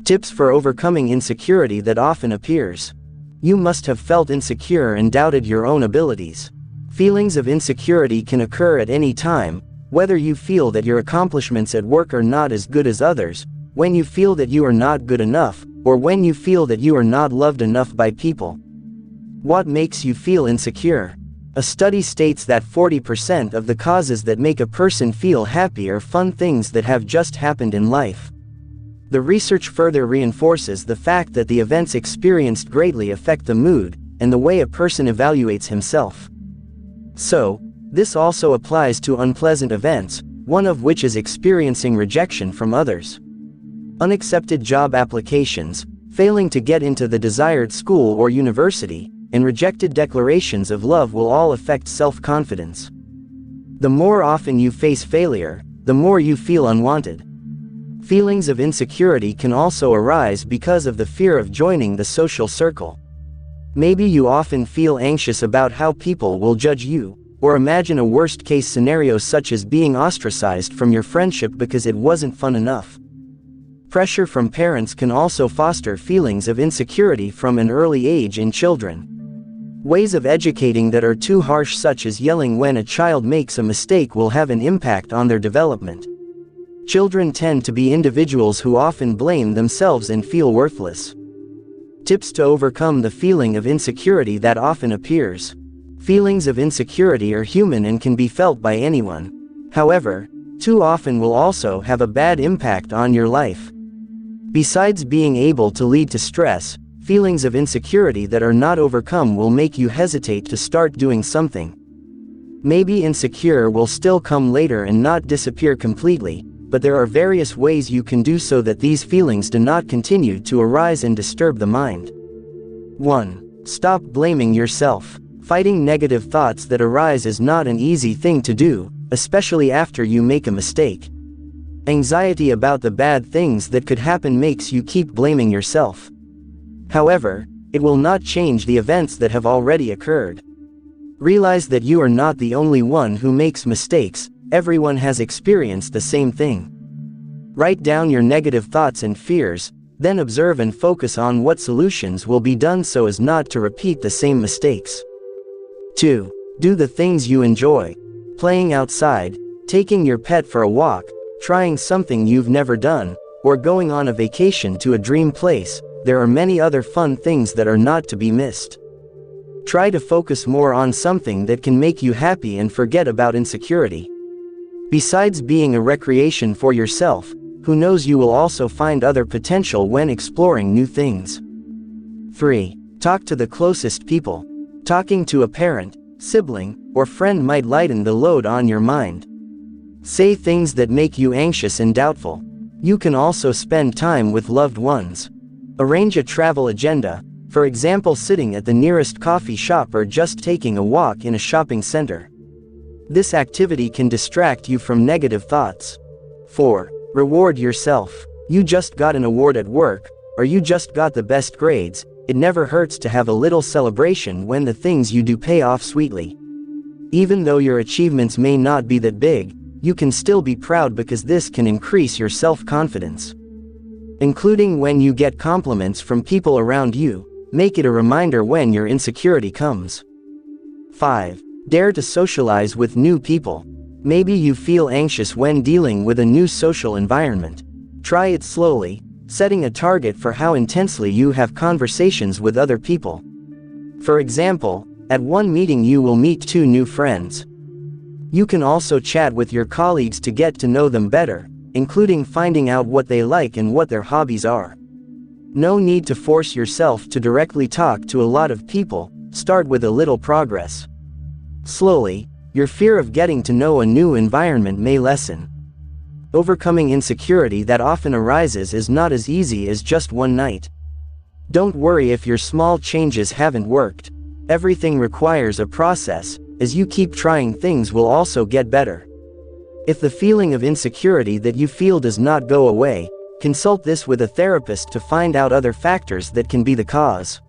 Tips for overcoming insecurity that often appears. You must have felt insecure and doubted your own abilities. Feelings of insecurity can occur at any time, whether you feel that your accomplishments at work are not as good as others, when you feel that you are not good enough, or when you feel that you are not loved enough by people. What makes you feel insecure? A study states that 40% of the causes that make a person feel happy are fun things that have just happened in life. The research further reinforces the fact that the events experienced greatly affect the mood and the way a person evaluates himself. So, this also applies to unpleasant events, one of which is experiencing rejection from others. Unaccepted job applications, failing to get into the desired school or university, and rejected declarations of love will all affect self-confidence. The more often you face failure, the more you feel unwanted. Feelings of insecurity can also arise because of the fear of joining the social circle. Maybe you often feel anxious about how people will judge you, or imagine a worst-case scenario such as being ostracized from your friendship because it wasn't fun enough. Pressure from parents can also foster feelings of insecurity from an early age in children. Ways of educating that are too harsh, such as yelling when a child makes a mistake, will have an impact on their development. Children tend to be individuals who often blame themselves and feel worthless. Tips to overcome the feeling of insecurity that often appears. Feelings of insecurity are human and can be felt by anyone. However, too often will also have a bad impact on your life. Besides being able to lead to stress, feelings of insecurity that are not overcome will make you hesitate to start doing something. Maybe insecure will still come later and not disappear completely, but there are various ways you can do so that these feelings do not continue to arise and disturb the mind. 1. Stop blaming yourself. Fighting negative thoughts that arise is not an easy thing to do, especially after you make a mistake. Anxiety about the bad things that could happen makes you keep blaming yourself. However, it will not change the events that have already occurred. Realize that you are not the only one who makes mistakes. Everyone has experienced the same thing. Write down your negative thoughts and fears, then observe and focus on what solutions will be done so as not to repeat the same mistakes. 2. Do the things you enjoy. Playing outside, taking your pet for a walk, trying something you've never done, or going on a vacation to a dream place. There are many other fun things that are not to be missed. Try to focus more on something that can make you happy and forget about insecurity. Besides being a recreation for yourself, who knows, you will also find other potential when exploring new things. 3. Talk to the closest people. Talking to a parent, sibling, or friend might lighten the load on your mind. Say things that make you anxious and doubtful. You can also spend time with loved ones. Arrange a travel agenda, for example sitting at the nearest coffee shop or just taking a walk in a shopping center. This activity can distract you from negative thoughts. 4. Reward yourself. You just got an award at work, or you just got the best grades. It never hurts to have a little celebration when the things you do pay off sweetly. Even though your achievements may not be that big, you can still be proud because this can increase your self-confidence. Including when you get compliments from people around you, make it a reminder when your insecurity comes. 5. Dare to socialize with new people. Maybe you feel anxious when dealing with a new social environment. Try it slowly, setting a target for how intensely you have conversations with other people. For example, at one meeting you will meet 2 new friends. You can also chat with your colleagues to get to know them better, including finding out what they like and what their hobbies are. No need to force yourself to directly talk to a lot of people. Start with a little progress. Slowly, your fear of getting to know a new environment may lessen. Overcoming insecurity that often arises is not as easy as just one night. Don't worry if your small changes haven't worked. Everything requires a process. As you keep trying, things will also get better. If the feeling of insecurity that you feel does not go away, consult this with a therapist to find out other factors that can be the cause.